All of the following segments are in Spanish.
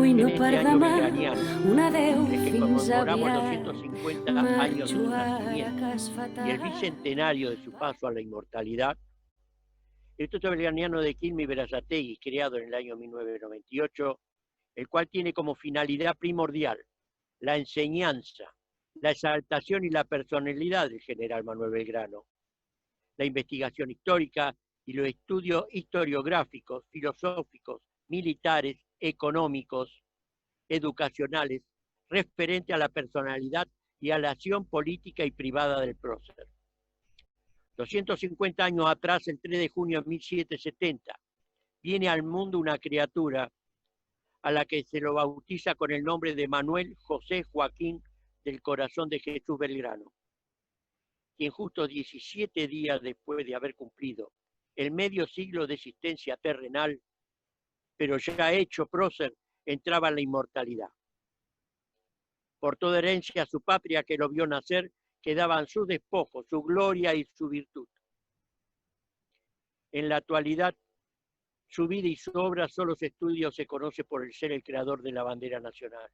en este año belgraniano, en el que conmemoramos los 150 años de su nacimiento y el bicentenario de su paso a la inmortalidad, el Instituto Belgraniano de Quilmes y Berazategui, creado en el año 1998, el cual tiene como finalidad primordial la enseñanza, la exaltación y la personalidad del general Manuel Belgrano, la investigación histórica y los estudios historiográficos, filosóficos, militares, económicos, educacionales, referente a la personalidad y a la acción política y privada del prócer. 250 años atrás, el 3 de junio de 1770, viene al mundo una criatura a la que se lo bautiza con el nombre de Manuel José Joaquín del Corazón de Jesús Belgrano, quien justo 17 días después de haber cumplido el medio siglo de existencia terrenal, pero ya hecho prócer, entraba en la inmortalidad. Por toda herencia a su patria que lo vio nacer, quedaban sus despojos, su gloria y su virtud. En la actualidad, su vida y su obra solo se estudia o se conoce por el ser el creador de la bandera nacional.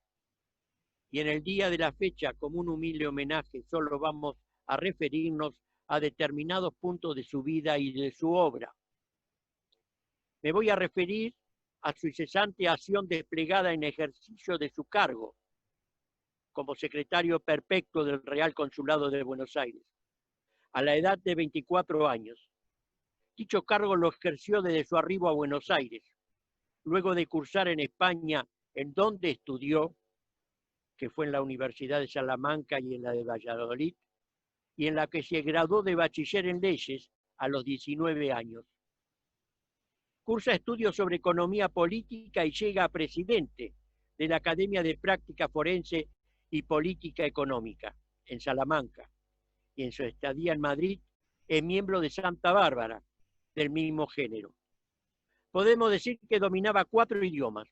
Y en el día de la fecha, como un humilde homenaje, solo vamos a referirnos a determinados puntos de su vida y de su obra. Me voy a referir a su incesante acción desplegada en ejercicio de su cargo como secretario perpetuo del Real Consulado de Buenos Aires, a la edad de 24 años. Dicho cargo lo ejerció desde su arribo a Buenos Aires, luego de cursar en España, en donde estudió, que fue en la Universidad de Salamanca y en la de Valladolid, y en la que se graduó de bachiller en leyes a los 19 años. Cursa estudios sobre economía política y llega a presidente de la Academia de Práctica Forense y Política Económica en Salamanca, y en su estadía en Madrid es miembro de Santa Bárbara, del mismo género. Podemos decir que dominaba 4 idiomas,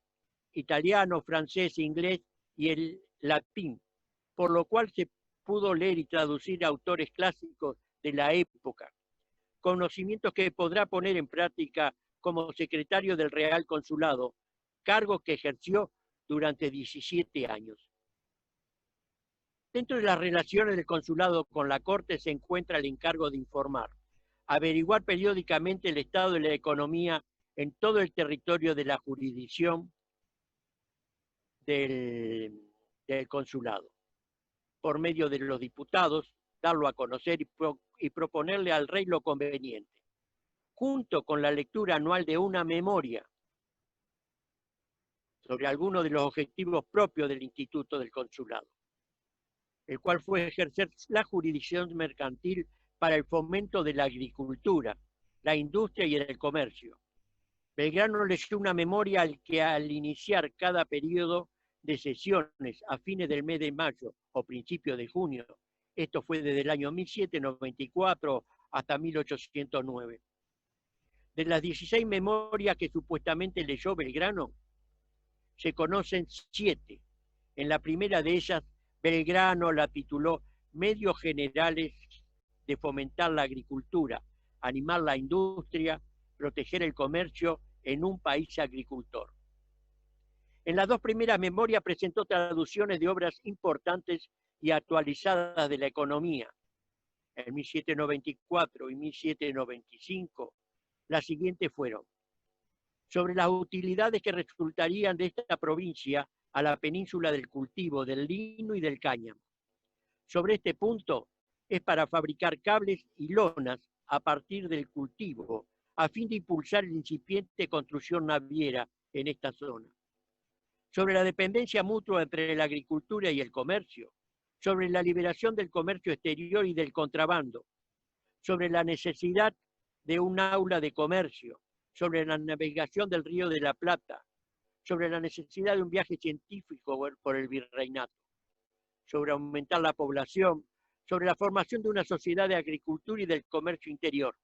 italiano, francés, inglés y el latín, por lo cual se pudo leer y traducir autores clásicos de la época, conocimientos que podrá poner en práctica como secretario del Real Consulado, cargo que ejerció durante 17 años. Dentro de las relaciones del consulado con la Corte se encuentra el encargo de informar, averiguar periódicamente el estado de la economía en todo el territorio de la jurisdicción del consulado, por medio de los diputados, darlo a conocer y proponerle al rey lo conveniente, junto con la lectura anual de una memoria sobre algunos de los objetivos propios del Instituto del Consulado, el cual fue ejercer la jurisdicción mercantil para el fomento de la agricultura, la industria y el comercio. Belgrano leyó una memoria al iniciar cada periodo de sesiones a fines del mes de mayo o principios de junio, esto fue desde el año 1794 hasta 1809. De las 16 memorias que supuestamente leyó Belgrano, se conocen 7. En la primera de ellas, Belgrano la tituló Medios Generales de fomentar la agricultura, animar la industria, proteger el comercio en un país agricultor. En las 2 primeras memorias presentó traducciones de obras importantes y actualizadas de la economía. En 1794 y 1795, las siguientes fueron: sobre las utilidades que resultarían de esta provincia a la península del cultivo del lino y del cáñamo. Sobre este punto es para fabricar cables y lonas a partir del cultivo, a fin de impulsar la incipiente construcción naviera en esta zona. Sobre la dependencia mutua entre la agricultura y el comercio, sobre la liberación del comercio exterior y del contrabando, sobre la necesidad de un aula de comercio, sobre la navegación del Río de la Plata, sobre la necesidad de un viaje científico por el virreinato, sobre aumentar la población, sobre la formación de una sociedad de agricultura y del comercio interior.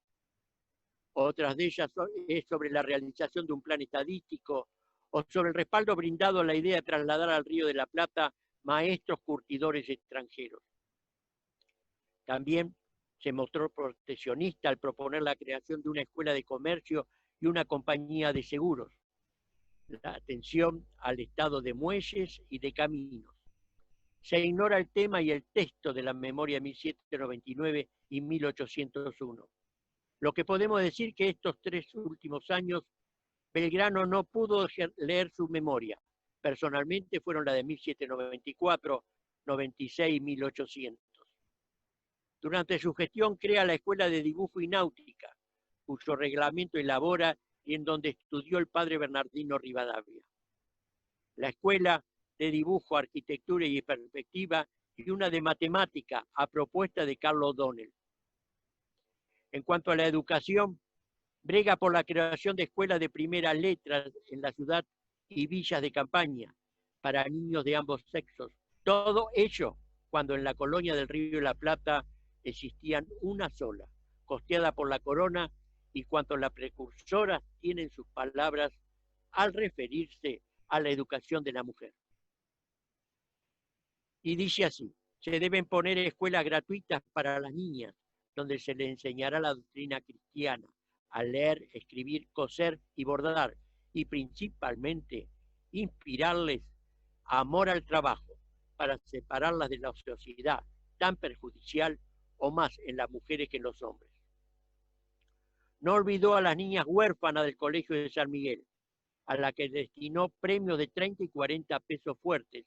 Otras de ellas es sobre la realización de un plan estadístico o sobre el respaldo brindado a la idea de trasladar al Río de la Plata maestros curtidores extranjeros. También se mostró proteccionista al proponer la creación de una escuela de comercio y una compañía de seguros. la atención al estado de muelles y de caminos. Se ignora el tema y el texto de la memoria 1799 y 1801. Lo que podemos decir que estos 3 últimos años Belgrano no pudo leer su memoria. Personalmente fueron la de 1794, 96 y 1800. Durante su gestión crea la Escuela de Dibujo y Náutica, cuyo reglamento elabora y en donde estudió el padre Bernardino Rivadavia. La Escuela de Dibujo, Arquitectura y Perspectiva y una de Matemática a propuesta de Carlos O'Donnell. En cuanto a la educación, brega por la creación de escuelas de primeras letras en la ciudad y villas de campaña para niños de ambos sexos. Todo ello cuando en la colonia del Río de la Plata existían una sola, costeada por la corona, y cuanto la precursora tienen sus palabras al referirse a la educación de la mujer. Y dice así: se deben poner escuelas gratuitas para las niñas, donde se les enseñará la doctrina cristiana, a leer, escribir, coser y bordar, y principalmente inspirarles amor al trabajo, para separarlas de la sociedad tan perjudicial o más en las mujeres que en los hombres. No olvidó a las niñas huérfanas del Colegio de San Miguel, a las que destinó premios de 30 y 40 pesos fuertes,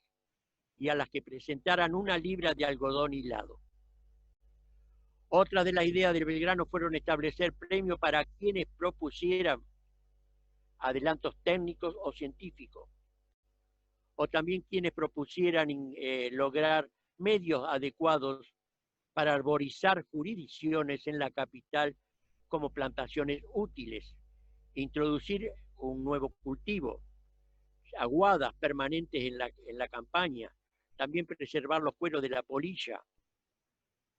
y a las que presentaran una libra de algodón hilado. Otra de las ideas de Belgrano fueron establecer premios para quienes propusieran adelantos técnicos o científicos, o también quienes propusieran lograr medios adecuados para arborizar jurisdicciones en la capital como plantaciones útiles, introducir un nuevo cultivo, aguadas permanentes en la campaña, también preservar los cueros de la polilla,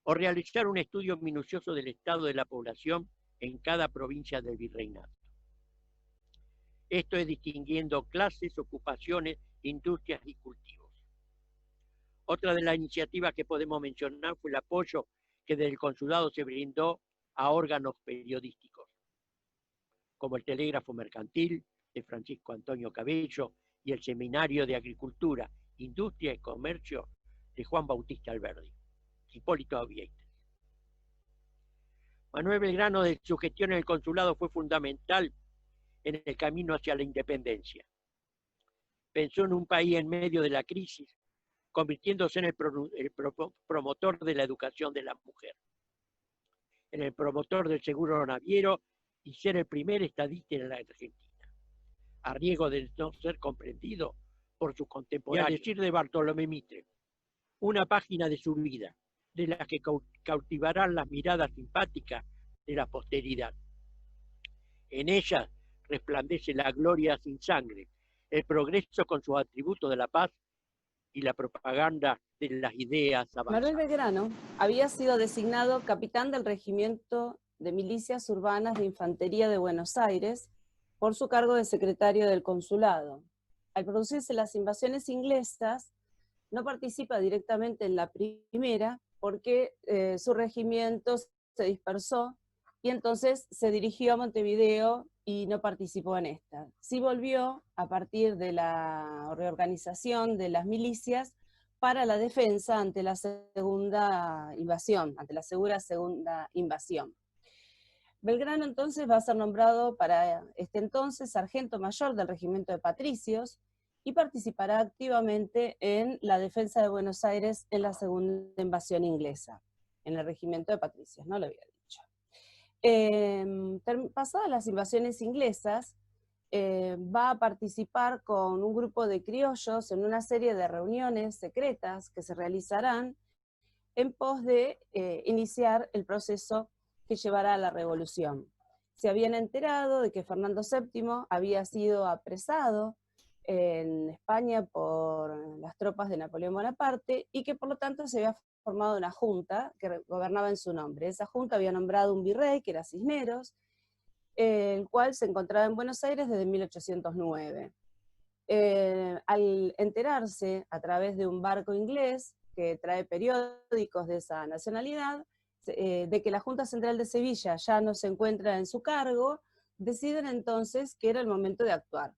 o realizar un estudio minucioso del estado de la población en cada provincia del virreinato. Esto es distinguiendo clases, ocupaciones, industrias y cultivos. Otra de las iniciativas que podemos mencionar fue el apoyo que desde el consulado se brindó a órganos periodísticos, como el Telégrafo Mercantil de Francisco Antonio Cabello y el Seminario de Agricultura, Industria y Comercio de Juan Bautista Alberdi, Hipólito Avieites. Manuel Belgrano, de su gestión en el consulado, fue fundamental en el camino hacia la independencia. Pensó en un país en medio de la crisis, convirtiéndose en el promotor de la educación de la mujer, en el promotor del seguro naviero y ser el primer estadista en la Argentina, a riesgo de no ser comprendido por sus contemporáneos. Y a decir de Bartolomé Mitre, una página de su vida, de la que cautivarán las miradas simpáticas de la posteridad. En ella resplandece la gloria sin sangre, el progreso con sus atributos de la paz y la propaganda de las ideas avanzadas. Manuel Belgrano había sido designado capitán del Regimiento de Milicias Urbanas de Infantería de Buenos Aires por su cargo de secretario del consulado. Al producirse las invasiones inglesas, no participa directamente en la primera porque su regimiento se dispersó y entonces se dirigió a Montevideo y no participó en esta. Sí volvió a partir de la reorganización de las milicias para la defensa ante la segunda invasión, ante la segura segunda invasión. Belgrano entonces va a ser nombrado para este entonces sargento mayor del Regimiento de Patricios y participará activamente en la defensa de Buenos Aires en la segunda invasión inglesa, en el Regimiento de Patricios, no lo había dicho. Pasadas las invasiones inglesas, va a participar con un grupo de criollos en una serie de reuniones secretas que se realizarán en pos de iniciar el proceso que llevará a la revolución. Se habían enterado de que Fernando VII había sido apresado en España por las tropas de Napoleón Bonaparte y que por lo tanto se había formado una junta que gobernaba en su nombre. Esa junta había nombrado un virrey, que era Cisneros, el cual se encontraba en Buenos Aires desde 1809. Al enterarse a través de un barco inglés que trae periódicos de esa nacionalidad, de que la Junta Central de Sevilla ya no se encuentra en su cargo, deciden entonces que era el momento de actuar.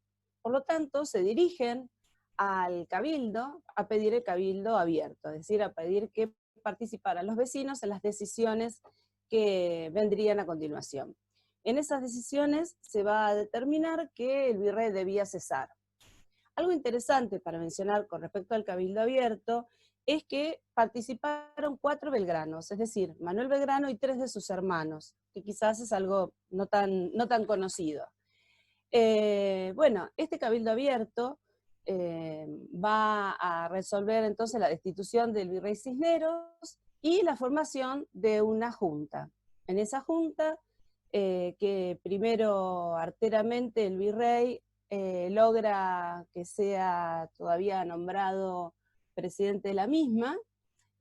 Por lo tanto, se dirigen al cabildo a pedir el cabildo abierto, es decir, a pedir que participaran los vecinos en las decisiones que vendrían a continuación. En esas decisiones se va a determinar que el virrey debía cesar. Algo interesante para mencionar con respecto al cabildo abierto es que participaron 4 belgranos, es decir, Manuel Belgrano y 3 de sus hermanos, que quizás es algo no tan conocido. Bueno, este cabildo abierto va a resolver entonces la destitución del virrey Cisneros y la formación de una junta. En esa junta, que primero arteramente el virrey logra que sea todavía nombrado presidente de la misma.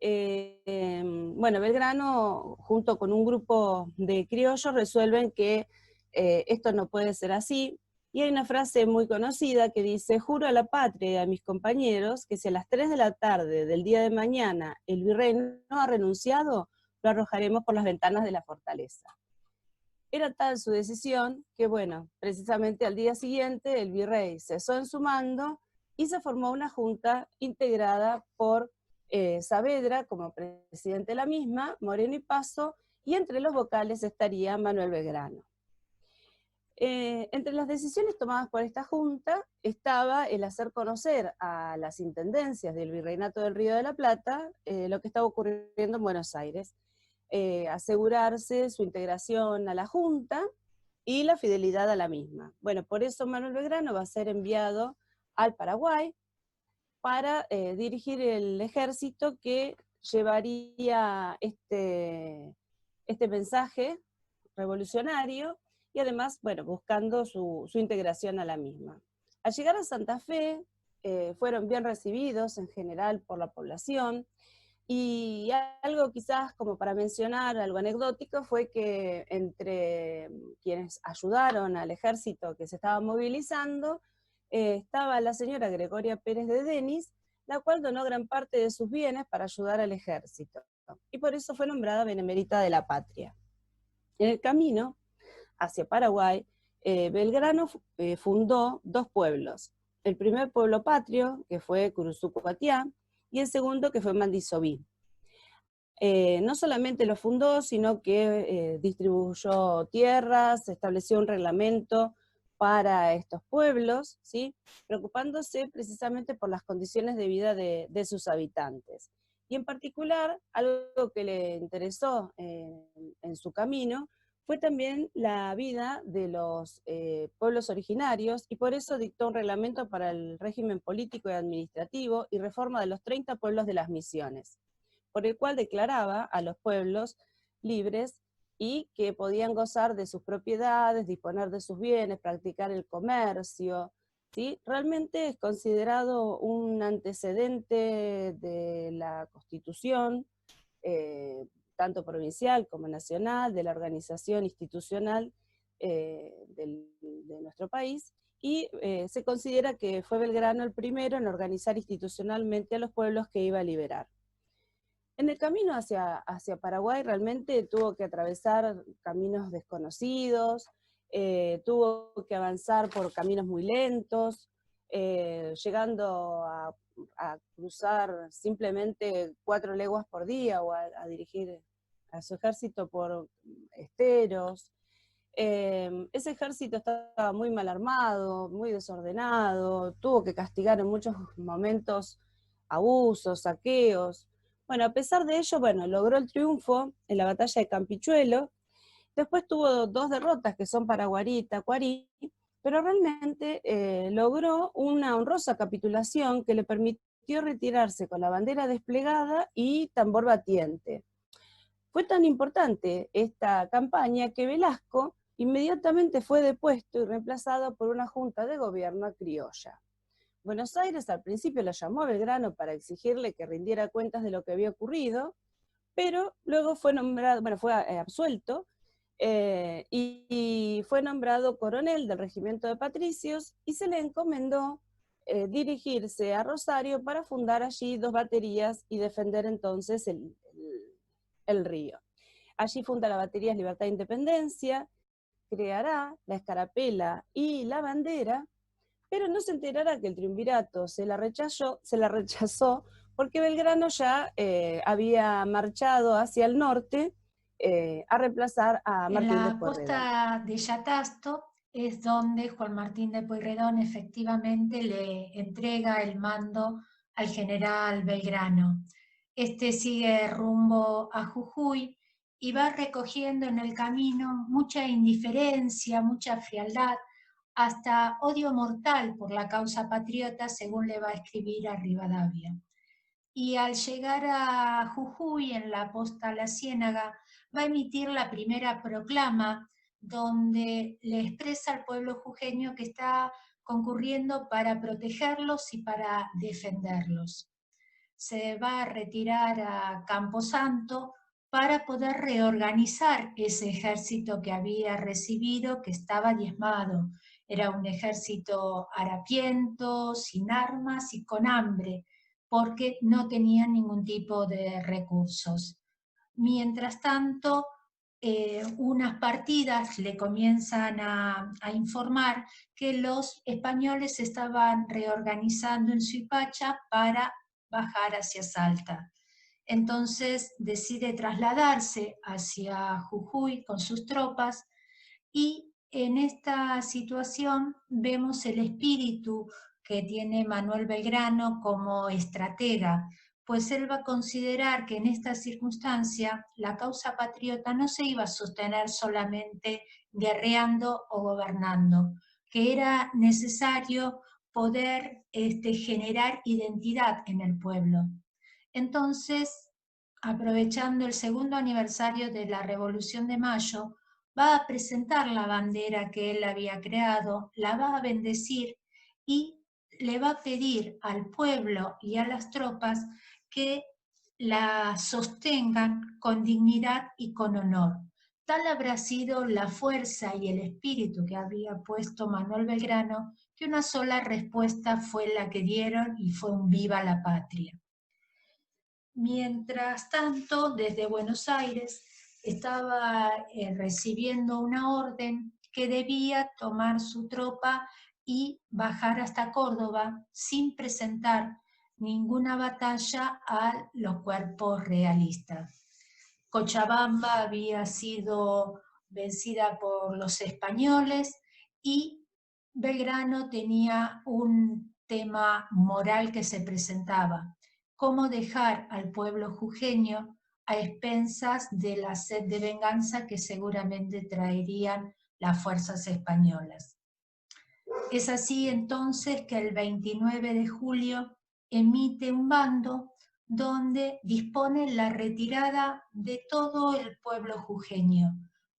Bueno, Belgrano, junto con un grupo de criollos, resuelven que esto no puede ser así, y hay una frase muy conocida que dice: juro a la patria y a mis compañeros que si a las 3 de la tarde del día de mañana el virrey no ha renunciado, lo arrojaremos por las ventanas de la fortaleza. Era tal su decisión que, bueno, precisamente al día siguiente el virrey cesó en su mando y se formó una junta integrada por Saavedra como presidente de la misma, Moreno y Paso, y entre los vocales estaría Manuel Belgrano. Entre las decisiones tomadas por esta junta estaba el hacer conocer a las intendencias del Virreinato del Río de la Plata lo que estaba ocurriendo en Buenos Aires, asegurarse su integración a la junta y la fidelidad a la misma. Bueno, por eso Manuel Belgrano va a ser enviado al Paraguay para dirigir el ejército que llevaría este mensaje revolucionario y además, bueno, buscando su integración a la misma. Al llegar a Santa Fe, fueron bien recibidos en general por la población, y algo quizás como para mencionar, algo anecdótico, fue que entre quienes ayudaron al ejército que se estaba movilizando, estaba la señora Gregoria Pérez de Denis, la cual donó gran parte de sus bienes para ayudar al ejército, y por eso fue nombrada Benemérita de la Patria. En el camino hacia Paraguay, Belgrano fundó 2 pueblos. El primer pueblo patrio, que fue Curuzucuatiá, y el segundo, que fue Mandisoví. No solamente lo fundó, sino que distribuyó tierras, estableció un reglamento para estos pueblos, ¿sí? Preocupándose precisamente por las condiciones de vida de sus habitantes. Y en particular, algo que le interesó en su camino fue también la vida de los pueblos originarios, y por eso dictó un reglamento para el régimen político y administrativo y reforma de los 30 pueblos de las misiones, por el cual declaraba a los pueblos libres y que podían gozar de sus propiedades, disponer de sus bienes, practicar el comercio, ¿sí? Realmente es considerado un antecedente de la Constitución, tanto provincial como nacional, de la organización institucional de nuestro país, y se considera que fue Belgrano el primero en organizar institucionalmente a los pueblos que iba a liberar. En el camino hacia Paraguay realmente tuvo que atravesar caminos desconocidos, tuvo que avanzar por caminos muy lentos, llegando a cruzar simplemente 4 leguas por día o a dirigir a su ejército por esteros. Ese ejército estaba muy mal armado, muy desordenado, tuvo que castigar en muchos momentos abusos, saqueos. Bueno, a pesar de ello, bueno, logró el triunfo en la batalla de Campichuelo. Después tuvo 2 derrotas, que son Paraguarí y Tacuarí, pero realmente logró una honrosa capitulación que le permitió retirarse con la bandera desplegada y tambor batiente. Fue tan importante esta campaña que Velasco inmediatamente fue depuesto y reemplazado por una junta de gobierno criolla. Buenos Aires al principio lo llamó a Belgrano para exigirle que rindiera cuentas de lo que había ocurrido, pero luego fue nombrado, bueno, fue absuelto, y fue nombrado coronel del regimiento de patricios, y se le encomendó dirigirse a Rosario para fundar allí 2 baterías y defender entonces el río. Allí funda la Baterías Libertad e Independencia, creará la escarapela y la bandera, pero no se enterara que el triunvirato se la rechazó porque Belgrano ya había marchado hacia el norte a reemplazar a En Martín de la Pueyrredón. costa de Yatasto es donde Juan Martín de Pueyrredón efectivamente le entrega el mando al general Belgrano. Este sigue rumbo a Jujuy y va recogiendo en el camino mucha indiferencia, mucha frialdad, hasta odio mortal por la causa patriota, según le va a escribir a Rivadavia. Y al llegar a Jujuy, en la posta La Ciénaga, va a emitir la primera proclama donde le expresa al pueblo jujeño que está concurriendo para protegerlos y para defenderlos. Se va a retirar a Camposanto para poder reorganizar ese ejército que había recibido, que estaba diezmado. Era un ejército harapiento, sin armas y con hambre, porque no tenían ningún tipo de recursos. Mientras tanto, unas partidas le comienzan a informar que los españoles se estaban reorganizando en Suipacha para bajar hacia Salta. Entonces decide trasladarse hacia Jujuy con sus tropas y en esta situación vemos el espíritu que tiene Manuel Belgrano como estratega, pues él va a considerar que en esta circunstancia la causa patriota no se iba a sostener solamente guerreando o gobernando, que era necesario poder generar identidad en el pueblo. Entonces, aprovechando el segundo aniversario de la Revolución de Mayo, va a presentar la bandera que él había creado, la va a bendecir y le va a pedir al pueblo y a las tropas que la sostengan con dignidad y con honor. Tal habrá sido la fuerza y el espíritu que había puesto Manuel Belgrano, que una sola respuesta fue la que dieron y fue un viva la patria. Mientras tanto, desde Buenos Aires estaba recibiendo una orden que debía tomar su tropa y bajar hasta Córdoba sin presentar ninguna batalla a los cuerpos realistas. Cochabamba había sido vencida por los españoles y Belgrano tenía un tema moral que se presentaba: cómo dejar al pueblo jujeño a expensas de la sed de venganza que seguramente traerían las fuerzas españolas. Es así entonces que el 29 de julio emite un bando donde dispone la retirada de todo el pueblo jujeño,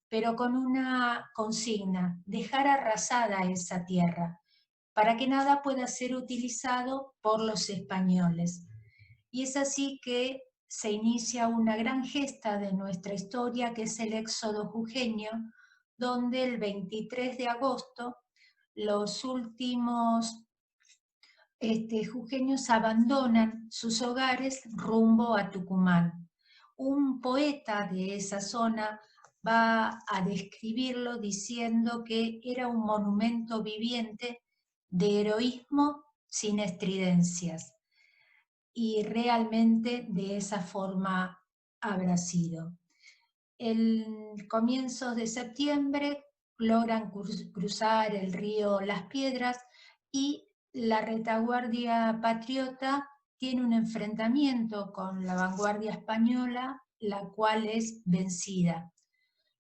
pero con una consigna: dejar arrasada esa tierra, para que nada pueda ser utilizado por los españoles. Y es así que se inicia una gran gesta de nuestra historia, que es el éxodo jujeño, donde el 23 de agosto los últimos jujeños abandonan sus hogares rumbo a Tucumán. Un poeta de esa zona va a describirlo diciendo que era un monumento viviente de heroísmo sin estridencias. Y realmente de esa forma habrá sido. En comienzos de septiembre logran cruzar el río Las Piedras y la retaguardia patriota tiene un enfrentamiento con la vanguardia española, la cual es vencida.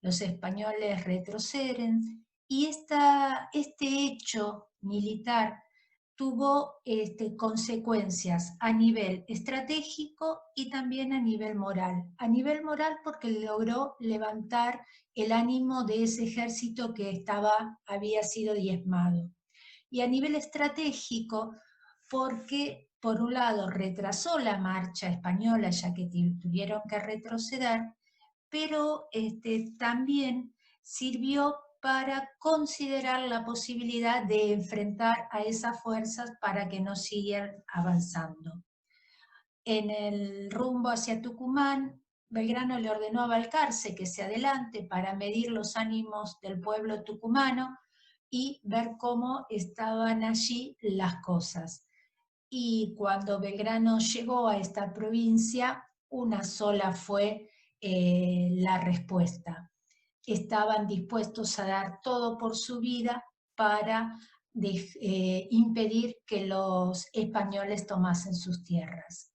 Los españoles retroceden y este hecho militar tuvo consecuencias a nivel estratégico y también a nivel moral. A nivel moral porque logró levantar el ánimo de ese ejército que había sido diezmado. Y a nivel estratégico porque, por un lado, retrasó la marcha española, ya que tuvieron que retroceder, pero también sirvió para considerar la posibilidad de enfrentar a esas fuerzas para que no sigan avanzando. En el rumbo hacia Tucumán, Belgrano le ordenó a Balcarce que se adelante para medir los ánimos del pueblo tucumano, y ver cómo estaban allí las cosas. Y cuando Belgrano llegó a esta provincia, una sola fue la respuesta. Estaban dispuestos a dar todo por su vida para impedir que los españoles tomasen sus tierras.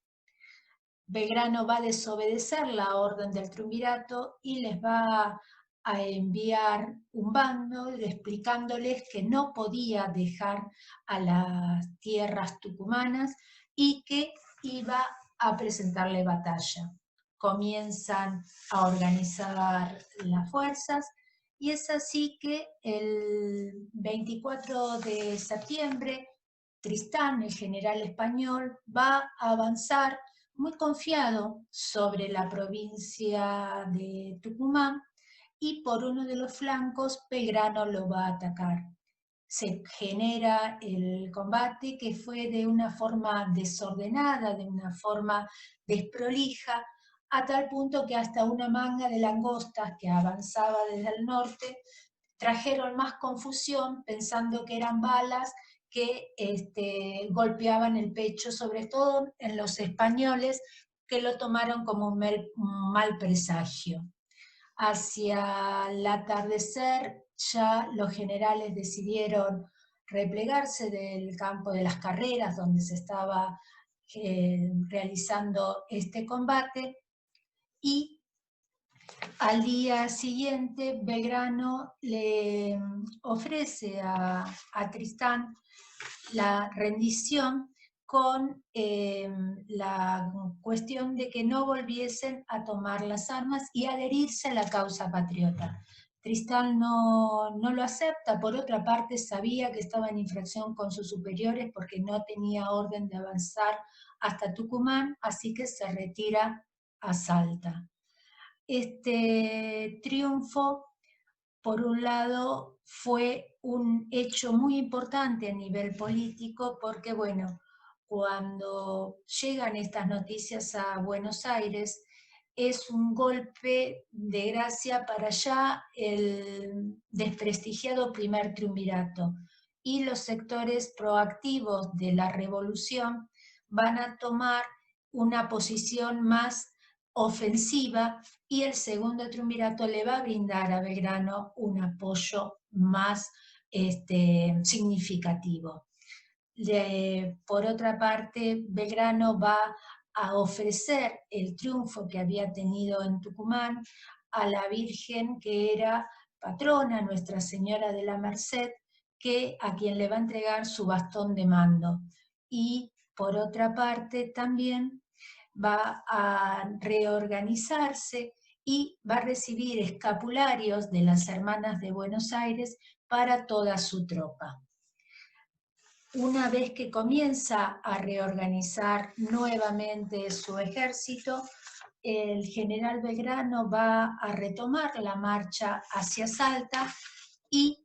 Belgrano va a desobedecer la orden del triunvirato y les va a enviar un bando explicándoles que no podía dejar a las tierras tucumanas y que iba a presentarle batalla. Comienzan a organizar las fuerzas y es así que el 24 de septiembre Tristán, el general español, va a avanzar muy confiado sobre la provincia de Tucumán y por uno de los flancos Belgrano lo va a atacar. Se genera el combate que fue de una forma desordenada, de una forma desprolija, a tal punto que hasta una manga de langostas que avanzaba desde el norte trajeron más confusión pensando que eran balas que golpeaban el pecho, sobre todo en los españoles, que lo tomaron como un mal presagio. Hacia el atardecer ya los generales decidieron replegarse del campo de las carreras donde se estaba realizando este combate, y al día siguiente Belgrano le ofrece a Tristán la rendición con la cuestión de que no volviesen a tomar las armas y adherirse a la causa patriota. Tristán no lo acepta, por otra parte sabía que estaba en infracción con sus superiores porque no tenía orden de avanzar hasta Tucumán, así que se retira a Salta. Este triunfo, por un lado, fue un hecho muy importante a nivel político porque, bueno, cuando llegan estas noticias a Buenos Aires, es un golpe de gracia para ya el desprestigiado primer triunvirato, y los sectores proactivos de la revolución van a tomar una posición más ofensiva, y el segundo triunvirato le va a brindar a Belgrano un apoyo más significativo. Por otra parte, Belgrano va a ofrecer el triunfo que había tenido en Tucumán a la Virgen que era patrona, Nuestra Señora de la Merced, a quien le va a entregar su bastón de mando. Y por otra parte también va a reorganizarse y va a recibir escapularios de las Hermanas de Buenos Aires para toda su tropa. Una vez que comienza a reorganizar nuevamente su ejército, el general Belgrano va a retomar la marcha hacia Salta y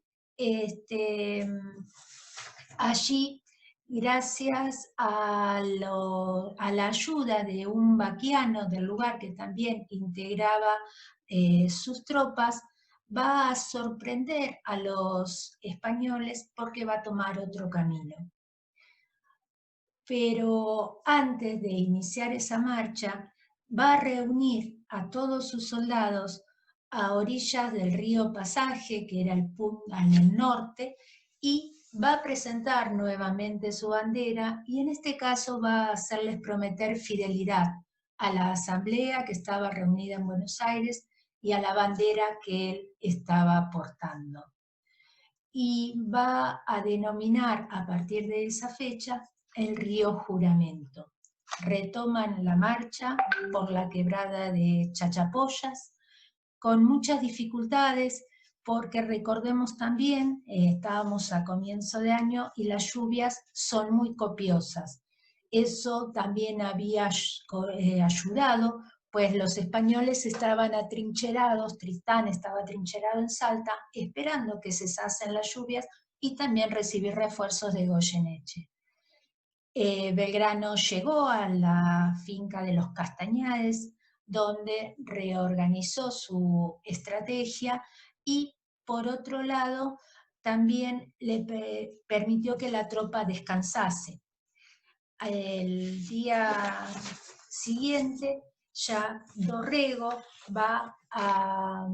allí, gracias a la ayuda de un vaquiano del lugar que también integraba sus tropas, va a sorprender a los españoles porque va a tomar otro camino. Pero antes de iniciar esa marcha, va a reunir a todos sus soldados a orillas del río Pasaje, que era el punto en el norte, y va a presentar nuevamente su bandera, y en este caso va a hacerles prometer fidelidad a la asamblea que estaba reunida en Buenos Aires y a la bandera que él estaba portando. Y va a denominar a partir de esa fecha el río Juramento. Retoman la marcha por la quebrada de Chachapoyas, con muchas dificultades, porque recordemos también, estábamos a comienzo de año y las lluvias son muy copiosas. Eso también había ayudado, pues los españoles estaban atrincherados, Tristán estaba atrincherado en Salta, esperando que cesasen las lluvias y también recibir refuerzos de Goyeneche. Belgrano llegó a la finca de los Castañares, donde reorganizó su estrategia, y por otro lado también le permitió que la tropa descansase. El día siguiente ya Dorrego va a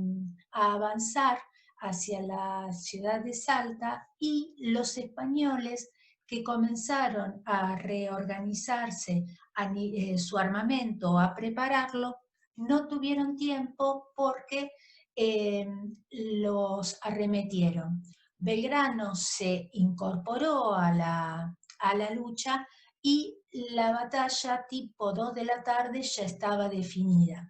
avanzar hacia la ciudad de Salta, y los españoles, que comenzaron a reorganizarse su armamento, a prepararlo, no tuvieron tiempo porque los arremetieron. Belgrano se incorporó a la lucha, y la batalla tipo 2 de la tarde ya estaba definida.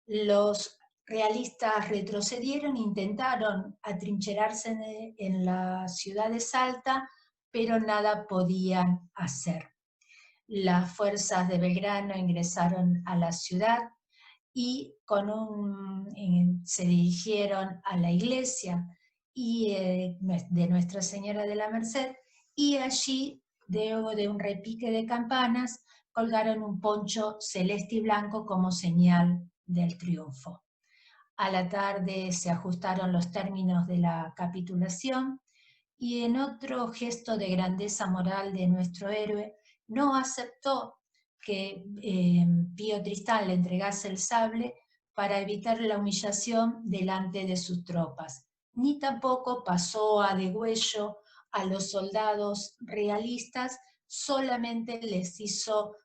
Los realistas retrocedieron, intentaron atrincherarse en la ciudad de Salta, pero nada podían hacer. Las fuerzas de Belgrano ingresaron a la ciudad y se dirigieron a la iglesia de Nuestra Señora de la Merced, y allí, luego de un repique de campanas, colgaron un poncho celeste y blanco como señal del triunfo. A la tarde se ajustaron los términos de la capitulación, y en otro gesto de grandeza moral de nuestro héroe, no aceptó que Pío Tristán le entregase el sable para evitar la humillación delante de sus tropas, ni tampoco pasó a degüello a los soldados realistas, solamente les hizo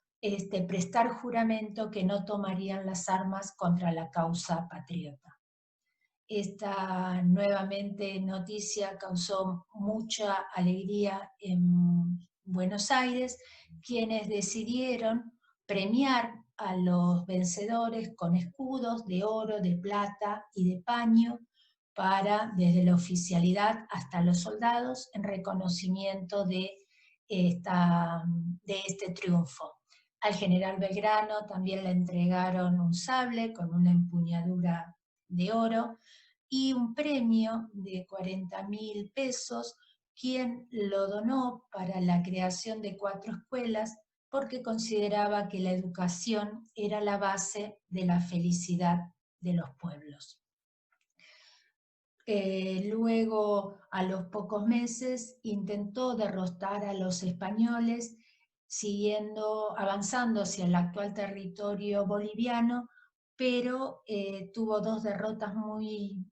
prestar juramento que no tomarían las armas contra la causa patriota. Esta nuevamente noticia causó mucha alegría en Buenos Aires, quienes decidieron premiar a los vencedores con escudos de oro, de plata y de paño, desde la oficialidad hasta los soldados, en reconocimiento de este triunfo. Al general Belgrano también le entregaron un sable con una empuñadura de oro y un premio de 40.000 pesos, quien lo donó para la creación de 4 escuelas, porque consideraba que la educación era la base de la felicidad de los pueblos. Luego, a los pocos meses, intentó derrotar a los españoles, avanzando hacia el actual territorio boliviano, pero tuvo 2 derrotas muy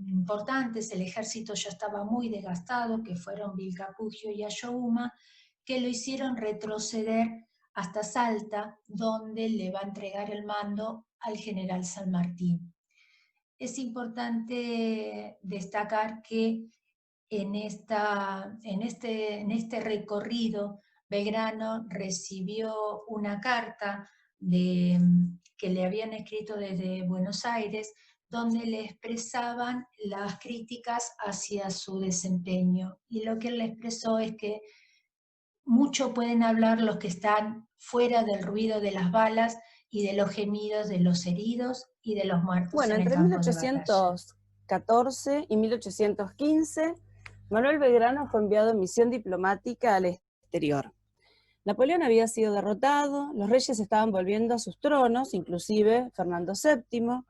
importantes. El ejército ya estaba muy desgastado, que fueron Vilcapugio y Ayohuma, que lo hicieron retroceder hasta Salta, donde le va a entregar el mando al general San Martín. Es importante destacar que en este recorrido Belgrano recibió una carta que le habían escrito desde Buenos Aires, donde le expresaban las críticas hacia su desempeño. Y lo que él le expresó es que mucho pueden hablar los que están fuera del ruido de las balas y de los gemidos de los heridos y de los muertos. Bueno, en el entre campo de batalla. 1814 y 1815, Manuel Belgrano fue enviado en misión diplomática al exterior. Napoleón había sido derrotado, los reyes estaban volviendo a sus tronos, inclusive Fernando VII,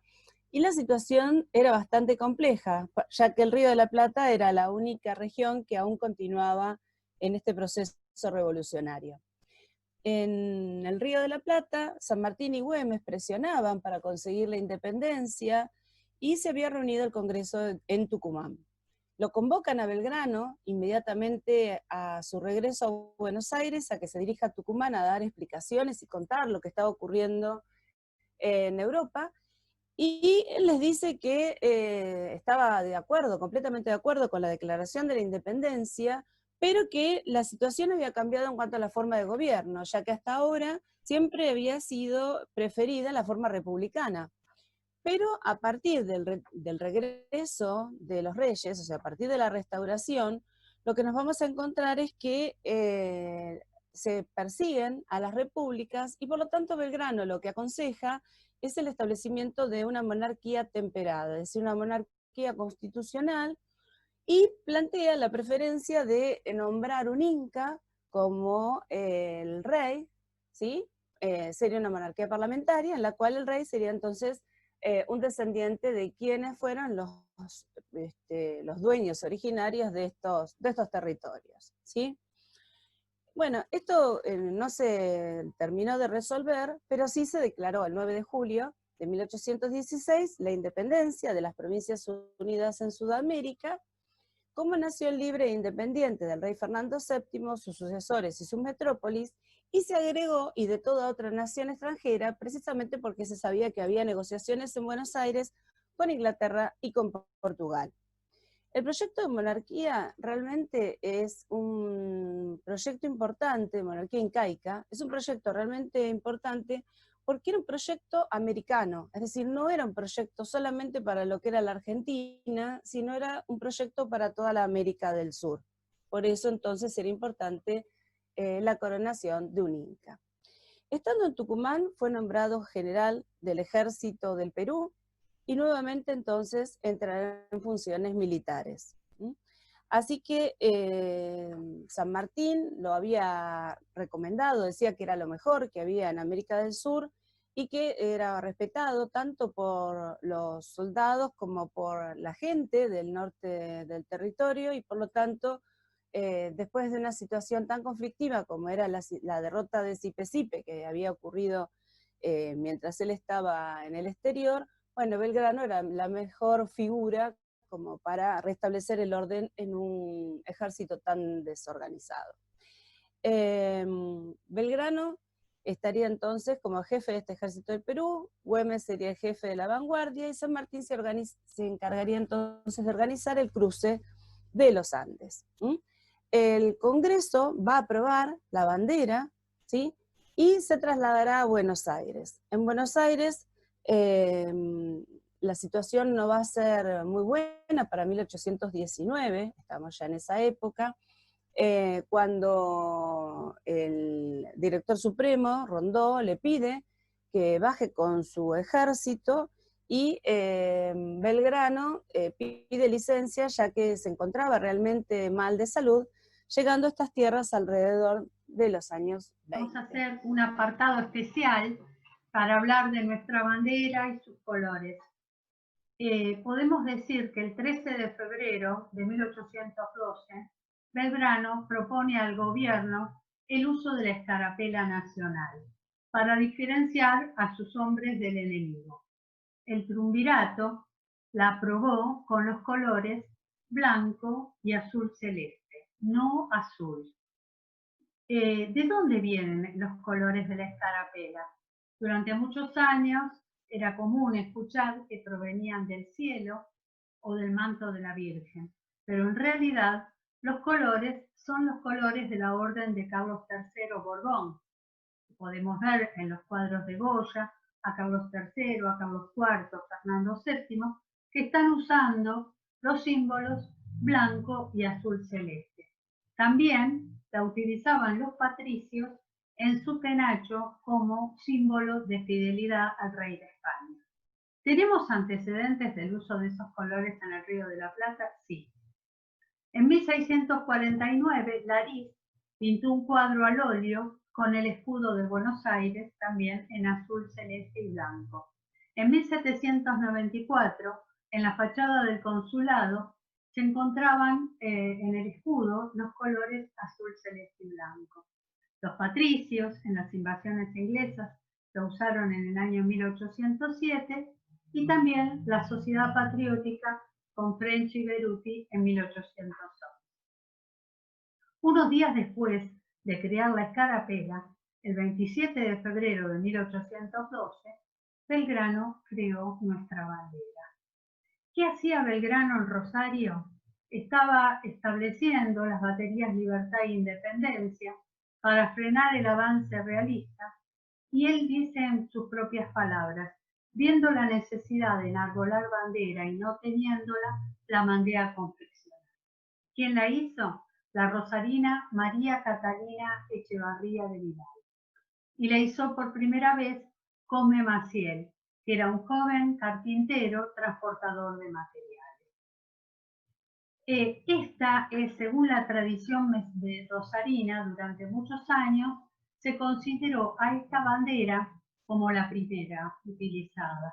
y la situación era bastante compleja, ya que el Río de la Plata era la única región que aún continuaba en este proceso revolucionario. En el Río de la Plata, San Martín y Güemes presionaban para conseguir la independencia, y se había reunido el Congreso en Tucumán. Lo convocan a Belgrano inmediatamente a su regreso a Buenos Aires, a que se dirija a Tucumán a dar explicaciones y contar lo que estaba ocurriendo en Europa, y él les dice que estaba de acuerdo, completamente de acuerdo con la declaración de la independencia, pero que la situación había cambiado en cuanto a la forma de gobierno, ya que hasta ahora siempre había sido preferida la forma republicana. Pero a partir del regreso de los reyes, o sea, a partir de la restauración, lo que nos vamos a encontrar es que se persiguen a las repúblicas, y por lo tanto Belgrano lo que aconseja es el establecimiento de una monarquía temperada, es decir, una monarquía constitucional, y plantea la preferencia de nombrar un inca como el rey, ¿sí? Sería una monarquía parlamentaria en la cual el rey sería entonces un descendiente de quienes fueron los dueños originarios de estos territorios, ¿sí? Bueno, esto no se terminó de resolver, pero sí se declaró el 9 de julio de 1816 la independencia de las Provincias Unidas en Sudamérica como nación libre e independiente del rey Fernando VII, sus sucesores y sus metrópolis, y se agregó y de toda otra nación extranjera, precisamente porque se sabía que había negociaciones en Buenos Aires con Inglaterra y con Portugal. El proyecto de monarquía realmente es un proyecto importante, monarquía incaica, es un proyecto realmente importante porque era un proyecto americano, es decir, no era un proyecto solamente para lo que era la Argentina, sino era un proyecto para toda la América del Sur. Por eso entonces era importante la coronación de un inca. Estando en Tucumán fue nombrado general del Ejército del Perú, y nuevamente entonces entrará en funciones militares. Así que San Martín lo había recomendado, decía que era lo mejor que había en América del Sur y que era respetado tanto por los soldados como por la gente del norte del territorio, y por lo tanto, después de una situación tan conflictiva como era la derrota de Sipe que había ocurrido mientras él estaba en el exterior, bueno, Belgrano era la mejor figura como para restablecer el orden en un ejército tan desorganizado. Belgrano estaría entonces como jefe de este ejército del Perú, Güemes sería el jefe de la vanguardia, y San Martín se encargaría entonces de organizar el cruce de los Andes. El Congreso va a aprobar la bandera, ¿sí? Y se trasladará a Buenos Aires. En Buenos Aires la situación no va a ser muy buena para 1819, estamos ya en esa época, cuando el director supremo, Rondó, le pide que baje con su ejército, y Belgrano pide licencia ya que se encontraba realmente mal de salud, llegando a estas tierras alrededor de los años 20. Vamos a hacer un apartado especial para hablar de nuestra bandera y sus colores. Podemos decir que el 13 de febrero de 1812, Belgrano propone al gobierno el uso de la escarapela nacional para diferenciar a sus hombres del enemigo. El triunvirato la aprobó con los colores blanco y azul celeste, no azul. ¿De dónde vienen los colores de la escarapela? Durante muchos años era común escuchar que provenían del cielo o del manto de la Virgen, pero en realidad los colores son los colores de la Orden de Carlos III Borbón. Podemos ver en los cuadros de Goya a Carlos III, a Carlos IV, Fernando VII, que están usando los símbolos blanco y azul celeste. También la utilizaban los patricios en su penacho como símbolo de fidelidad al rey de España. ¿Tenemos antecedentes del uso de esos colores en el Río de la Plata? Sí. En 1649, Lariz pintó un cuadro al óleo con el escudo de Buenos Aires, también en azul, celeste y blanco. En 1794, en la fachada del consulado, se encontraban en el escudo los colores azul, celeste y blanco. Los patricios, en las invasiones inglesas, lo usaron en el año 1807, y también la Sociedad Patriótica con French y Beruti en 1811. Unos días después de crear la escarapela, el 27 de febrero de 1812, Belgrano creó nuestra bandera. ¿Qué hacía Belgrano en Rosario? Estaba estableciendo las baterías Libertad e Independencia para frenar el avance realista, y él dice en sus propias palabras: viendo la necesidad de enarbolar bandera y no teniéndola, la mandé a confeccionar. ¿Quién la hizo? La rosarina María Catalina Echevarría de Vidal. Y la hizo por primera vez Come Maciel, que era un joven carpintero transportador de materiales. Esta es, según la tradición de rosarina, durante muchos años se consideró a esta bandera como la primera utilizada.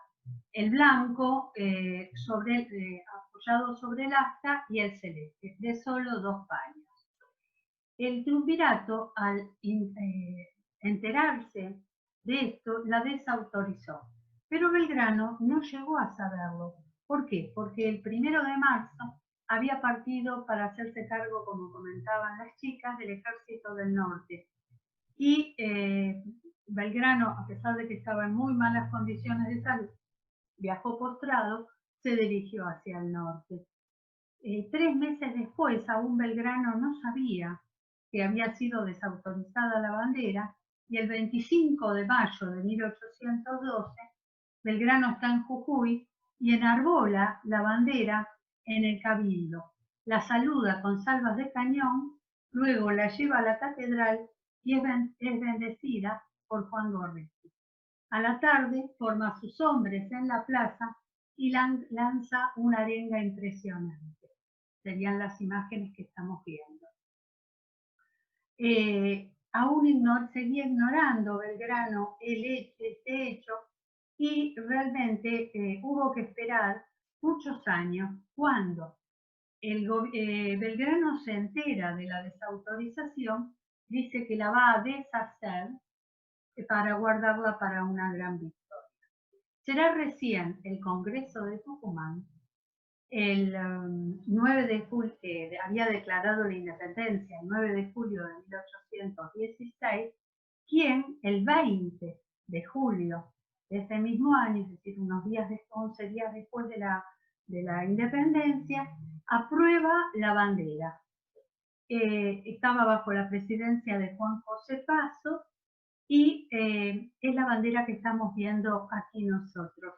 El blanco apoyado sobre el asta y el celeste, de solo 2 paños. El triunvirato, al enterarse de esto, la desautorizó. Pero Belgrano no llegó a saberlo. ¿Por qué? Porque el 1 de marzo había partido para hacerse cargo, como comentaban las chicas, del Ejército del Norte. Y Belgrano, a pesar de que estaba en muy malas condiciones de salud, viajó postrado, se dirigió hacia el norte. 3 meses después, aún Belgrano no sabía que había sido desautorizada la bandera, y el 25 de mayo de 1812, Belgrano está en Jujuy y enarbola la bandera en el Cabildo. La saluda con salvas de cañón, luego la lleva a la catedral y es bendecida por Juan Gorriti. A la tarde forma a sus hombres en la plaza y lanza una arenga impresionante. Serían las imágenes que estamos viendo. Aún seguía ignorando Belgrano este hecho, y realmente hubo que esperar muchos años. Cuando Belgrano se entera de la desautorización, dice que la va a deshacer para guardarla para una gran victoria. Será recién el Congreso de Tucumán, el 9 de julio, había declarado la independencia el 9 de julio de 1816, quien el 20 de julio de ese mismo año, es decir, 11 días después de la independencia, aprueba la bandera. Estaba bajo la presidencia de Juan José Paso y es la bandera que estamos viendo aquí nosotros.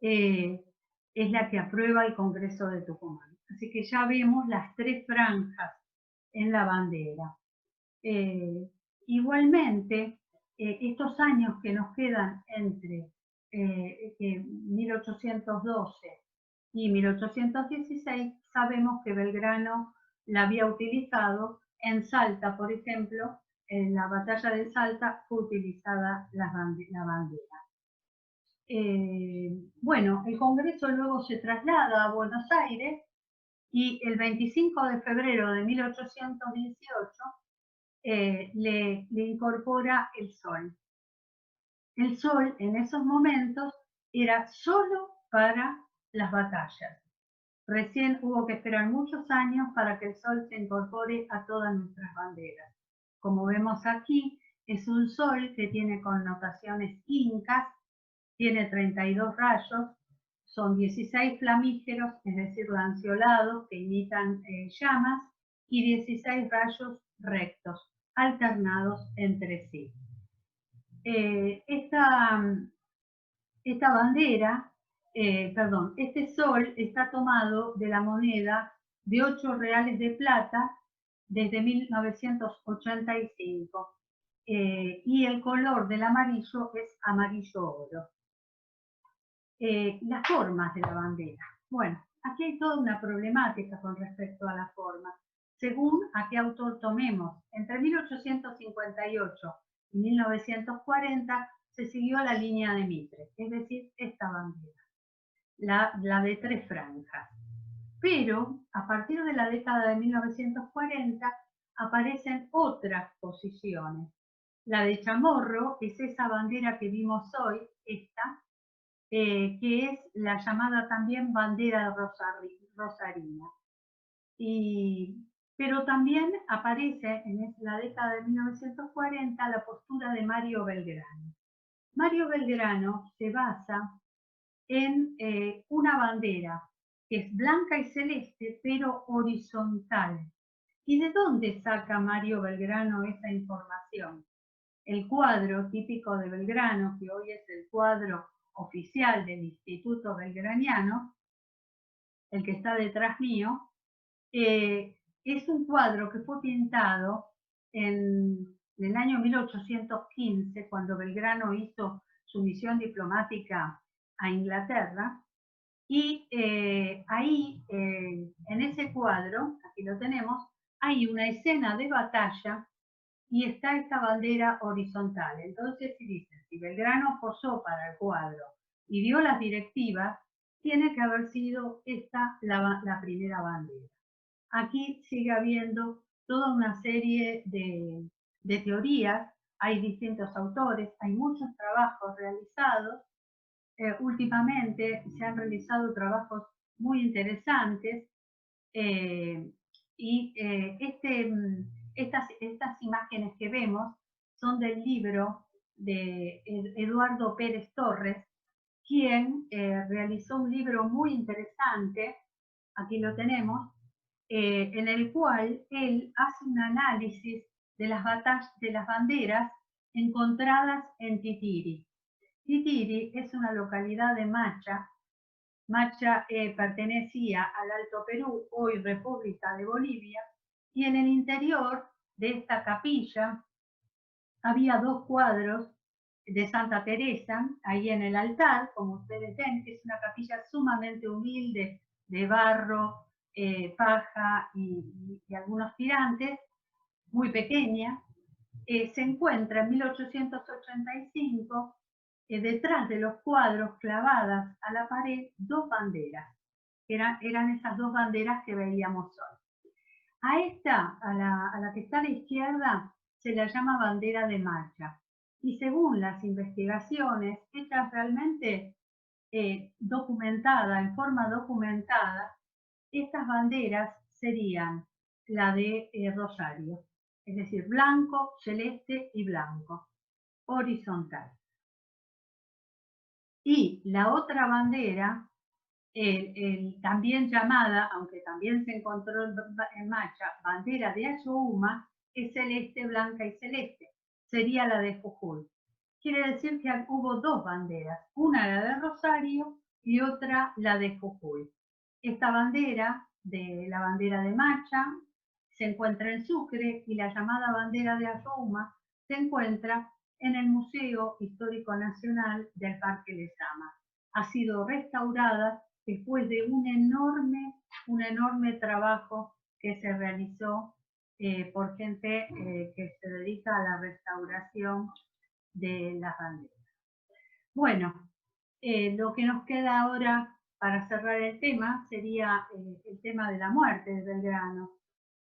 Es la que aprueba el Congreso de Tucumán. Así que ya vemos las 3 franjas en la bandera. Igualmente, estos años que nos quedan entre 1812 y 1816, sabemos que Belgrano la había utilizado en Salta, por ejemplo, en la batalla de Salta fue utilizada la bandera. Bueno, el Congreso luego se traslada a Buenos Aires y el 25 de febrero de 1818 le incorpora el sol. El sol en esos momentos era solo para las batallas. Recién hubo que esperar muchos años para que el sol se incorpore a todas nuestras banderas. Como vemos aquí, es un sol que tiene connotaciones incas, tiene 32 rayos, son 16 flamígeros, es decir, lanceolados que imitan llamas, y 16 rayos rectos, alternados entre sí. Este sol está tomado de la moneda de 8 reales de plata desde 1985. Y el color del amarillo es amarillo oro. Las formas de la bandera. Bueno, aquí hay toda una problemática con respecto a la forma. Según a qué autor tomemos, entre 1858 y 1940 se siguió la línea de Mitre, es decir, esta bandera, la de 3 franjas. Pero a partir de la década de 1940 aparecen otras posiciones. La de Chamorro es esa bandera que vimos hoy, esta, que es la llamada también bandera rosarina. Pero también aparece en la década de 1940 la postura de Mario Belgrano. Mario Belgrano se basa en una bandera que es blanca y celeste, pero horizontal. ¿Y de dónde saca Mario Belgrano esa información? El cuadro típico de Belgrano, que hoy es el cuadro oficial del Instituto Belgraniano, el que está detrás mío, es un cuadro que fue pintado en el año 1815, cuando Belgrano hizo su misión diplomática a Inglaterra, y ahí, en ese cuadro, aquí lo tenemos, hay una escena de batalla y está esta bandera horizontal. Entonces, si dicen, si Belgrano posó para el cuadro y dio las directivas, tiene que haber sido esta la primera bandera. Aquí sigue habiendo toda una serie de teorías, hay distintos autores, hay muchos trabajos realizados. Últimamente se han realizado trabajos muy interesantes estas imágenes que vemos son del libro de Eduardo Pérez Torres, quien realizó un libro muy interesante, aquí lo tenemos, en el cual él hace un análisis de las banderas encontradas en Titiri. Titiri es una localidad de Macha. Macha pertenecía al Alto Perú, hoy República de Bolivia, y en el interior de esta capilla había dos cuadros de Santa Teresa, ahí en el altar, como ustedes ven, es una capilla sumamente humilde, de barro, paja y algunos tirantes, muy pequeña. Se encuentra en 1885 detrás de los cuadros clavadas a la pared dos banderas. Eran esas dos banderas que veíamos hoy. A esta, a la que está a la izquierda, se la llama bandera de Macha. Y según las investigaciones hechas realmente en forma documentada, estas banderas serían la de Rosario, es decir, blanco, celeste y blanco, horizontal. Y la otra bandera, también llamada, aunque también se encontró en Macha, bandera de Ayohuma, es celeste, blanca y celeste. Sería la de Jujuy. Quiere decir que hubo dos banderas, una la de Rosario y otra la de Jujuy. Esta bandera, la bandera de Macha, se encuentra en Sucre y la llamada bandera de Ayohuma se encuentra en el Museo Histórico Nacional del Parque Lezama. Ha sido restaurada después de un enorme trabajo que se realizó por gente que se dedica a la restauración de las banderas. Bueno, lo que nos queda ahora para cerrar el tema sería el tema de la muerte de Belgrano.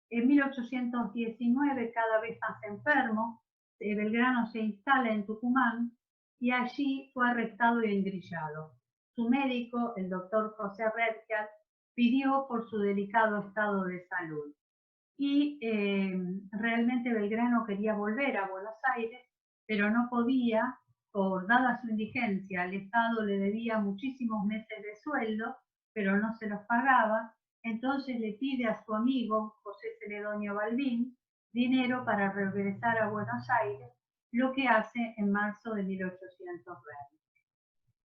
En 1819, cada vez más enfermo, Belgrano se instala en Tucumán y allí fue arrestado y engrillado. Su médico, el doctor José Redcar, pidió por su delicado estado de salud. Y realmente Belgrano quería volver a Buenos Aires, pero no podía, dada su indigencia. El Estado le debía muchísimos meses de sueldo, pero no se los pagaba. Entonces le pide a su amigo José Celedonio Balbín dinero para regresar a Buenos Aires, lo que hace en marzo de 1820.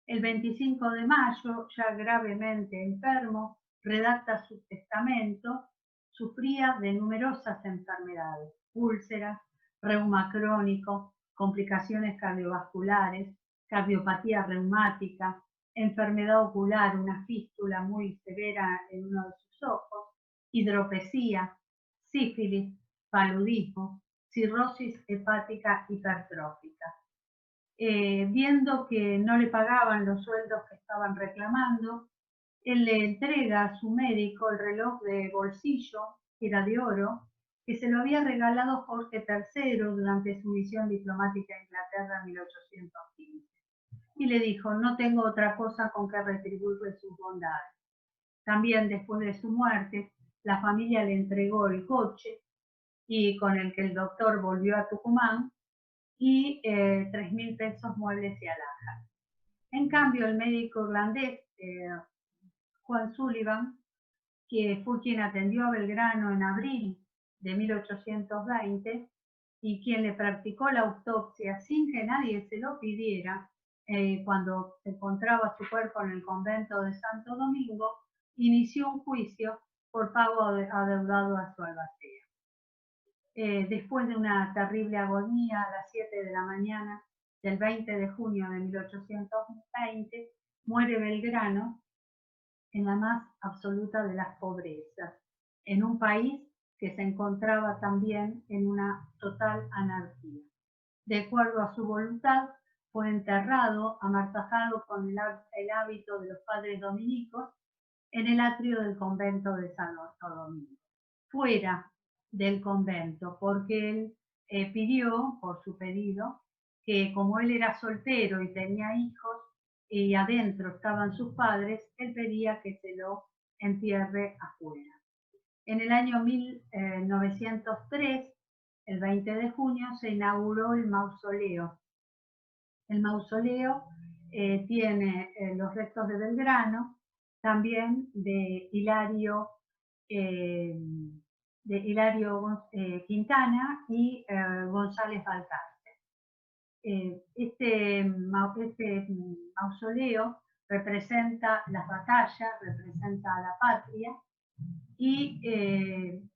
El 25 de mayo, ya gravemente enfermo, redacta su testamento. Sufría de numerosas enfermedades, úlceras, reuma crónico, complicaciones cardiovasculares, cardiopatía reumática, enfermedad ocular, una fístula muy severa en uno de sus ojos, hidropesía, sífilis, paludismo, cirrosis hepática hipertrófica. Viendo que no le pagaban los sueldos que estaban reclamando, él le entrega a su médico el reloj de bolsillo, que era de oro, que se lo había regalado Jorge III durante su misión diplomática a Inglaterra en 1815. Y le dijo, no tengo otra cosa con que retribuirle sus bondades. También después de su muerte, la familia le entregó el coche y con el que el doctor volvió a Tucumán y 3.000 pesos muebles y alhajas. En cambio, el médico irlandés, Juan Sullivan, que fue quien atendió a Belgrano en abril de 1820 y quien le practicó la autopsia sin que nadie se lo pidiera, cuando encontraba su cuerpo en el convento de Santo Domingo, inició un juicio por pago adeudado a su albacea. Después de una terrible agonía, a las 7 de la mañana del 20 de junio de 1820, muere Belgrano en la más absoluta de las pobrezas, en un país que se encontraba también en una total anarquía. De acuerdo a su voluntad, fue enterrado, amartajado con el hábito de los padres dominicos, en el atrio del convento de Santo Domingo, fuera del convento, porque él pidió, por su pedido, que como él era soltero y tenía hijos, y adentro estaban sus padres, él pedía que se lo entierre afuera. En el año 1903, el 20 de junio, se inauguró el mausoleo. El mausoleo tiene los restos de Belgrano, también de Hilario Quintana y González Balcarce. Este mausoleo representa las batallas, representa a la patria y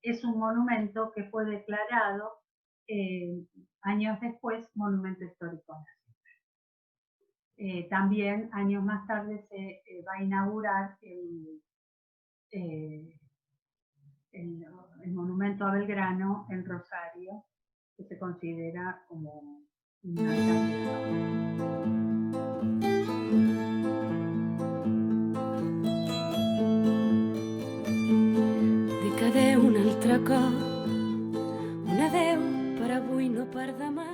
es un monumento que fue declarado años después monumento histórico nacional. También años más tarde se va a inaugurar el monumento a Belgrano en Rosario, que se considera como una De cada un altre cop, un adeu per avui no per demà.